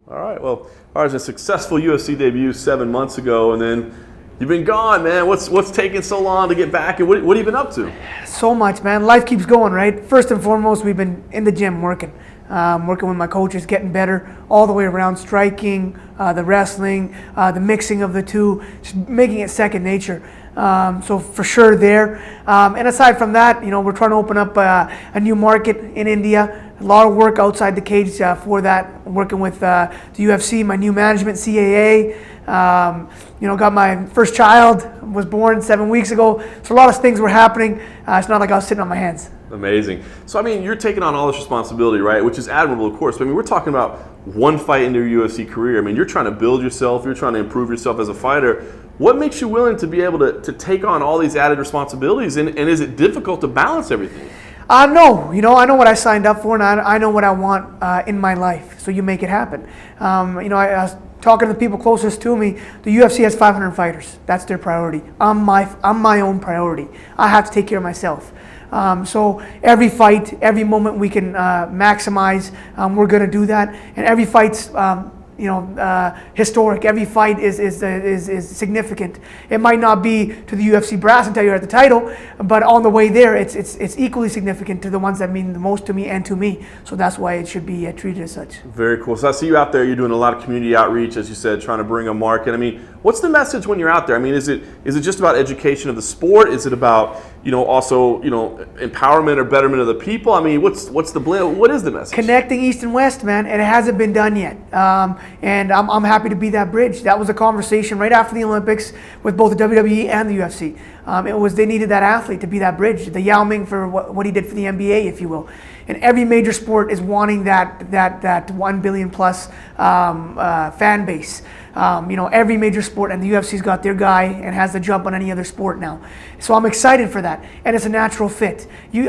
All right. Well, ours a successful UFC debut 7 months ago, and then you've been gone, man. What's taking so long to get back, and what have you been up to? So much, man. Life keeps going, right? First and foremost, we've been in the gym working with my coaches, getting better all the way around, striking, the wrestling, the mixing of the two, just making it second nature. So for sure there. And aside from that, we're trying to open up a new market in India. A lot of work outside the cage for that. Working with the UFC, my new management, CAA. Got my first child, was born 7 weeks ago. So a lot of things were happening. It's not like I was sitting on my hands. Amazing. So, you're taking on all this responsibility, right? Which is admirable, of course. But, we're talking about one fight in your UFC career. You're trying to build yourself. You're trying to improve yourself as a fighter. What makes you willing to be able to take on all these added responsibilities? And is it difficult to balance everything? No. I know what I signed up for, and I know what I want in my life. So you make it happen. I was talking to the people closest to me. The UFC has 500 fighters. That's their priority. I'm my own priority. I have to take care of myself. So every fight, every moment we can maximize, we're going to do that. And every fight's historic. Every fight is significant. It might not be to the UFC brass until you're at the title, but on the way there, it's equally significant to the ones that mean the most to me and to me. So that's why it should be treated as such. Very cool. So I see you out there. You're doing a lot of community outreach, as you said, trying to bring a market. What's the message when you're out there? Is it just about education of the sport? Is it about also empowerment or betterment of the people? What's the blend? What is the message? Connecting East and West, man, and it hasn't been done yet. And I'm happy to be that bridge. That was a conversation right after the Olympics with both the WWE and the UFC. They needed that athlete to be that bridge, the Yao Ming for what he did for the NBA, if you will. And every major sport is wanting that 1 billion plus fan base. Every major sport, and the UFC's got their guy and has the jump on any other sport now. So I'm excited for that, and it's a natural fit. You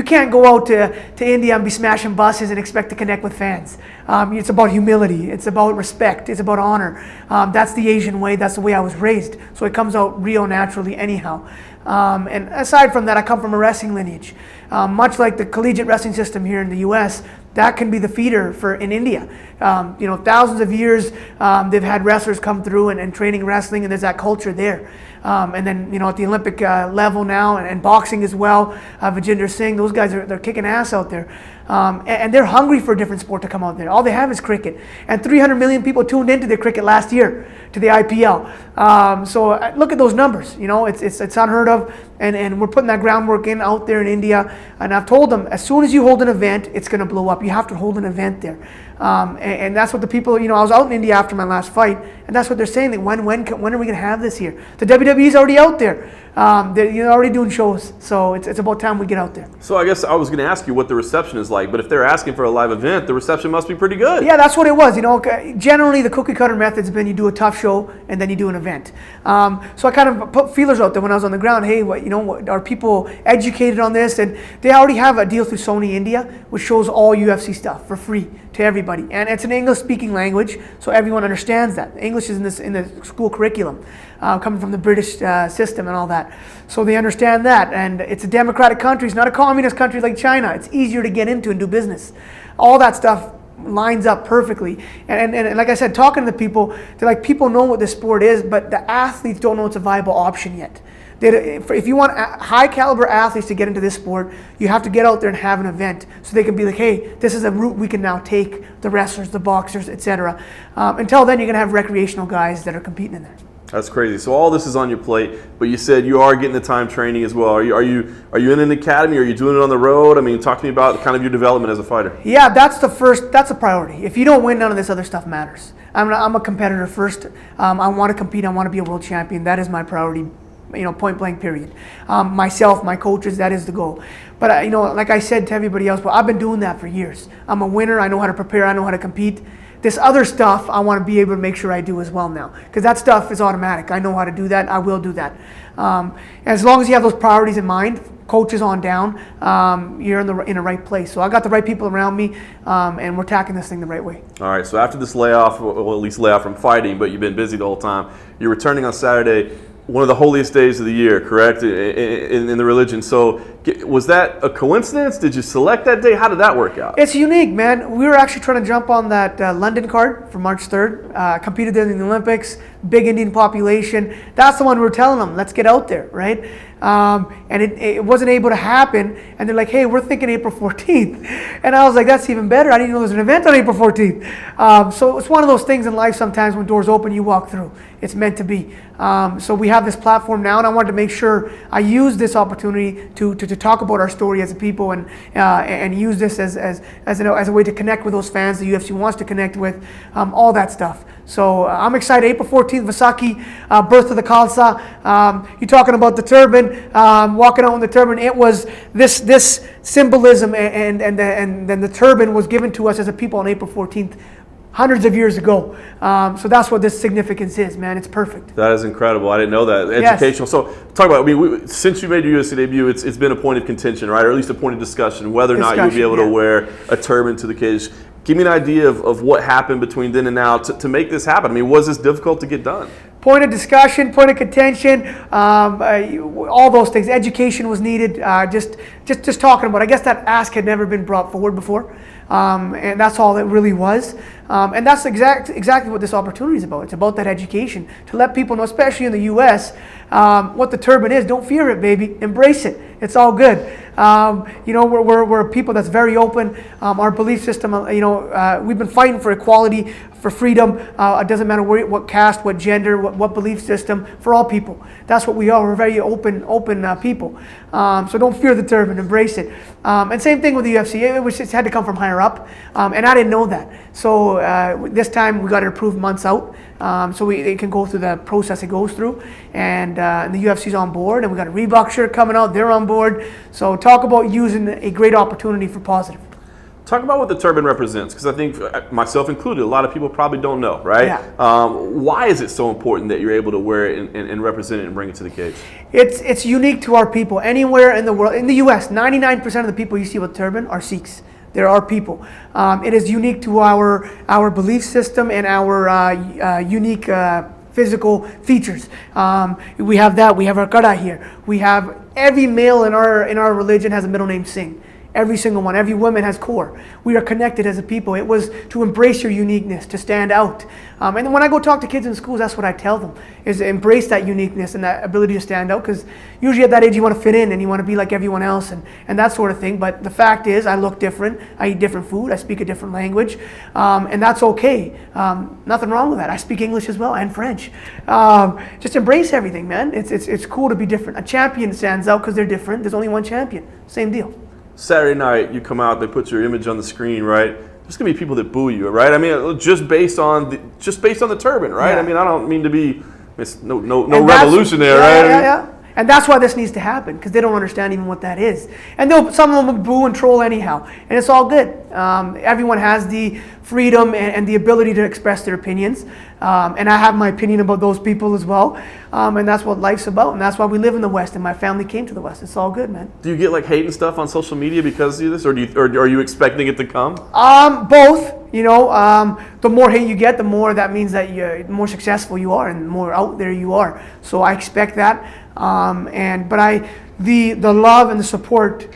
can't go out to India and be smashing buses and expect to connect with fans. It's about humility. It's about respect. It's about honor. That's the Asian way. That's the way I was raised. So it comes out real naturally anyhow. And aside from that, I come from a wrestling lineage. Much like the collegiate wrestling system here in the U.S., that can be the feeder for in India. Thousands of years they've had wrestlers come through and training wrestling, and there's that culture there. And then at the Olympic level now, and boxing as well, Vijender Singh, those guys they're kicking ass out there. And they're hungry for a different sport to come out there. All they have is cricket. And 300 million people tuned into the cricket last year, to the IPL. So look at those numbers. It's unheard of. And we're putting that groundwork out there in India. And I've told them, as soon as you hold an event, it's going to blow up. You have to hold an event there. And that's what the people, I was out in India after my last fight, and that's what they're saying. Like, when are we going to have this here? The WWE's already out there. They're already doing shows. So it's about time we get out there. So I guess I was going to ask you what the reception is like, but if they're asking for a live event, the reception must be pretty good. Yeah, that's what it was. Generally the cookie cutter method's been you do a tough show and then you do an event. So I kind of put feelers out there when I was on the ground. Hey, are people educated on this? And they already have a deal through Sony India, which shows all UFC stuff for free to everybody. And it's an English-speaking language, so everyone understands that. English is in the school curriculum, coming from the British system and all that. So they understand that. And it's a democratic country. It's not a communist country like China. It's easier to get into and do business. All that stuff lines up perfectly. And like I said, talking to the people, they're like, people know what this sport is, but the athletes don't know it's a viable option yet. If you want high caliber athletes to get into this sport, you have to get out there and have an event so they can be like, hey, this is a route we can now take, the wrestlers, the boxers, etc. Until then, you're going to have recreational guys that are competing in there. That's crazy. So all this is on your plate, but you said you are getting the time training as well. Are you in an academy? Are you doing it on the road? Talk to me about kind of your development as a fighter. Yeah, that's a priority. If you don't win, none of this other stuff matters. I'm a competitor first. I want to compete. I want to be a world champion. That is my priority. Point blank, period. Myself, my coaches, that is the goal. But like I said to everybody else, I've been doing that for years. I'm a winner. I know how to prepare. I know how to compete. This other stuff, I want to be able to make sure I do as well now, because that stuff is automatic. I know how to do that. I will do that. As long as you have those priorities in mind, coaches on down, you're in the right place. So I got the right people around me, and we're tackling this thing the right way. All right. So after this layoff, well, at least layoff from fighting, but you've been busy the whole time. You're returning on Saturday. one of the holiest days of the year, correct, in the religion. So was that a coincidence? Did you select that day? How did that work out? It's unique, man. We were actually trying to jump on that London card for March 3rd. Competed in the Olympics, big Indian population. That's the one we were telling them, let's get out there, right? And it wasn't able to happen. And they're like, hey, we're thinking April 14th. And I was like, that's even better. I didn't know there was an event on April 14th. So it's one of those things in life sometimes when doors open, you walk through. It's meant to be. So we have this platform now, and I wanted to make sure I use this opportunity to talk about our story as a people and use this as a way to connect with those fans the UFC wants to connect with, all that stuff. So I'm excited. April 14th, Vaisakhi, birth of the Khalsa. You're talking about the turban, walking out in the turban. It was this symbolism, and then the turban was given to us as a people on April 14th. Hundreds of years ago. So that's what this significance is, man. It's perfect. That is incredible. I didn't know that. Educational. Yes. So talk about, since you made your UFC debut, it's been a point of contention, right? Or at least a point of discussion, whether or not you'll be able to wear a turban to the cage. Give me an idea of what happened between then and now to make this happen. I mean, was this difficult to get done? Point of discussion, point of contention, all those things. Education was needed. Just talking about it. I guess that ask had never been brought forward before. And that's all it really was. And that's exactly what this opportunity is about. It's about that education, to let people know, especially in the U.S., what the turban is. Don't fear it, baby. Embrace it. It's all good. We're a people that's very open. Our belief system, we've been fighting for equality, for freedom. It doesn't matter what caste, what gender, what belief system, for all people. That's what we are. We're very open people. So don't fear the turban. Embrace it. And same thing with the UFC. It had to come from higher up. And I didn't know that. So this time we got it approved months out. So it can go through the process it goes through. And the UFC's on board. And we got a Reebok shirt coming out. They're on board. So talk about using a great opportunity for positive. Talk about what the turban represents, because I think, myself included, a lot of people probably don't know, right? Yeah. Why is it so important that you're able to wear it and represent it and bring it to the cage? It's unique to our people. Anywhere in the world, in the U.S., 99% of the people you see with turban are Sikhs. They're our people. It is unique to our belief system and our unique physical features. We have that. We have our kada here. We have every male in our religion has a middle name Singh. Every single one. Every woman has core. We are connected as a people. It was to embrace your uniqueness, to stand out. And when I go talk to kids in schools, that's what I tell them, is embrace that uniqueness and that ability to stand out, because usually at that age you want to fit in and you want to be like everyone else and that sort of thing. But the fact is, I look different. I eat different food. I speak a different language. And that's okay. Nothing wrong with that. I speak English as well and French. Just embrace everything, man. It's cool to be different. A champion stands out because they're different. There's only one champion. Same deal. Saturday night, you come out, they put your image on the screen, right? There's gonna be people that boo you, right? I mean, just based on the turban, right? Yeah. I mean, I don't mean to be no revolution there, right? Yeah. And that's why this needs to happen, because they don't understand even what that is. And some of them will boo and troll anyhow, and it's all good. Everyone has the freedom and the ability to express their opinions, and I have my opinion about those people as well, and that's what life's about, and that's why we live in the West, and my family came to the West. It's all good, man. Do you get like hate and stuff on social media because of this, or are you expecting it to come? Both. The more hate you get, the more that means that the more successful you are and the more out there you are. So I expect that. But the love and the support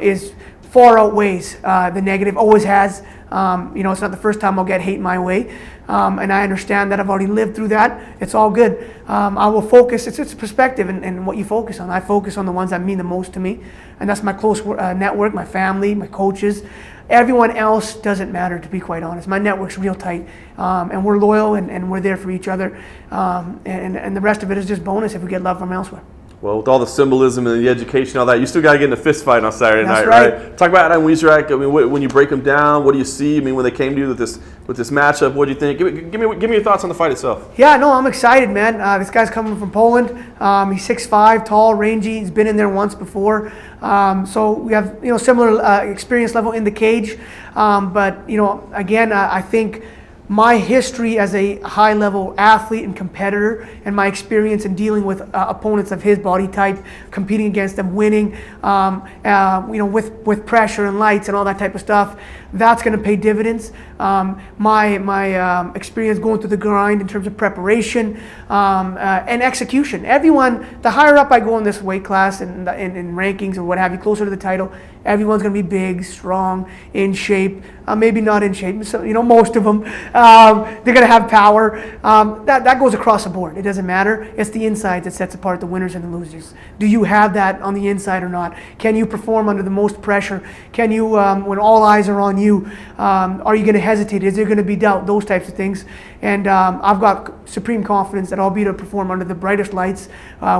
is far outweighs the negative. Always has. It's not the first time I'll get hate my way, and I understand that. I've already lived through that. It's all good. I will focus. It's perspective and what you focus on. I focus on the ones that mean the most to me, and that's my close network, my family, my coaches. Everyone else doesn't matter, to be quite honest. My network's real tight, and we're loyal and we're there for each other. And the rest of it is just bonus if we get love from elsewhere. Well, with all the symbolism and the education, all that, you still got to get in a fist fight on Saturday night, right? Talk about Adam Weizrak. I mean, when you break them down, what do you see? I mean, when they came to you with this matchup, what do you think? Give me your thoughts on the fight itself. Yeah, no, I'm excited, man. This guy's coming from Poland. He's 6'5", tall, rangy. He's been in there once before. So we have similar experience level in the cage. But again, I think my history as a high-level athlete and competitor, and my experience in dealing with opponents of his body type, competing against them, winning, with pressure and lights and all that type of stuff, that's going to pay dividends. my experience going through the grind in terms of preparation and execution. Everyone, the higher up I go in this weight class and in rankings or what have you, closer to the title, everyone's going to be big, strong, in shape. Maybe not in shape, so, most of them. They're going to have power. That goes across the board. It doesn't matter. It's the inside that sets apart the winners and the losers. Do you have that on the inside or not? Can you perform under the most pressure? Can you, when all eyes are on you, are you going to hesitate? Is there going to be doubt? Those types of things. And I've got supreme confidence that I'll be able to perform under the brightest lights,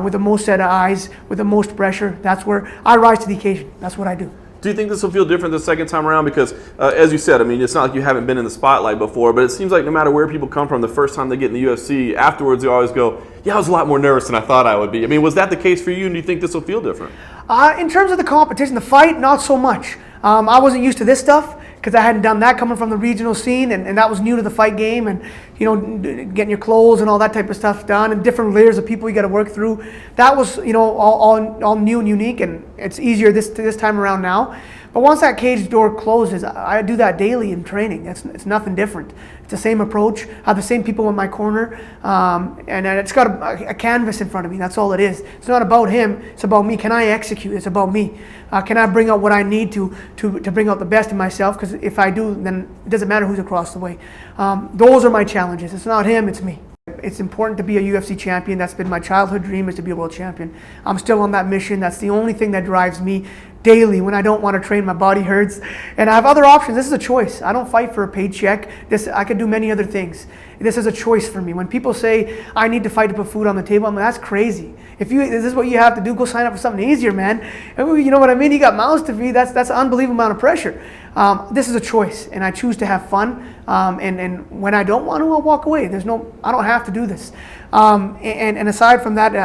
with the most set of eyes, with the most pressure. That's where I rise to the occasion. That's what I do. Do you think this will feel different the second time around? Because, as you said, I mean, it's not like you haven't been in the spotlight before, but it seems like no matter where people come from, the first time they get in the UFC, afterwards they always go, yeah, I was a lot more nervous than I thought I would be. I mean, was that the case for you, and do you think this will feel different? In terms of the competition, the fight, not so much. I wasn't used to this stuff because I hadn't done that coming from the regional scene, and that was new to the fight game, and getting your clothes and all that type of stuff done, and different layers of people you got to work through. That was all new and unique, and it's easier this time around now. But once that cage door closes, I do that daily in training. It's nothing different. It's the same approach. I have the same people in my corner, and it's got a canvas in front of me. That's all it is. It's not about him. It's about me. Can I execute? It's about me. Can I bring out what I need to bring out the best in myself? Because if I do, then it doesn't matter who's across the way. Those are my challenges. It's not him. It's me. It's important to be a UFC champion. That's been my childhood dream, is to be a world champion. I'm still on that mission. That's the only thing that drives me daily when I don't want to train, my body hurts. And I have other options. This is a choice. I don't fight for a paycheck. I could do many other things. This is a choice for me. When people say, I need to fight to put food on the table, I'm like, that's crazy. If this is what you have to do, go sign up for something easier, man. You know what I mean? You got mouths to feed. That's an unbelievable amount of pressure. This is a choice, and I choose to have fun. And when I don't want to, I'll walk away. I don't have to do this. And aside from that,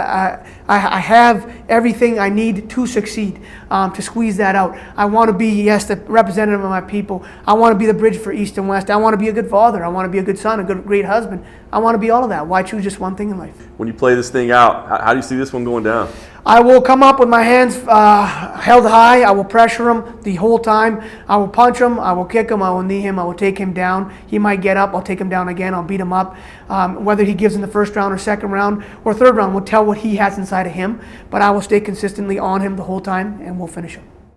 I have everything I need to succeed, to squeeze that out. I want to be, yes, the representative of my people. I want to be the bridge for East and West. I want to be a good father. I want to be a good son, a great husband. I want to be all of that. Why choose just one thing in life? When you play this thing out, how do you see this one going down? I will come up with my hands held high. I will pressure him the whole time. I will punch him. I will kick him. I will knee him. I will take him down. He might get up. I'll take him down again. I'll beat him up. Whether he gives in the first round or second round or third round, we'll tell what he has inside of him. But I will stay consistently on him the whole time, and we'll finish him.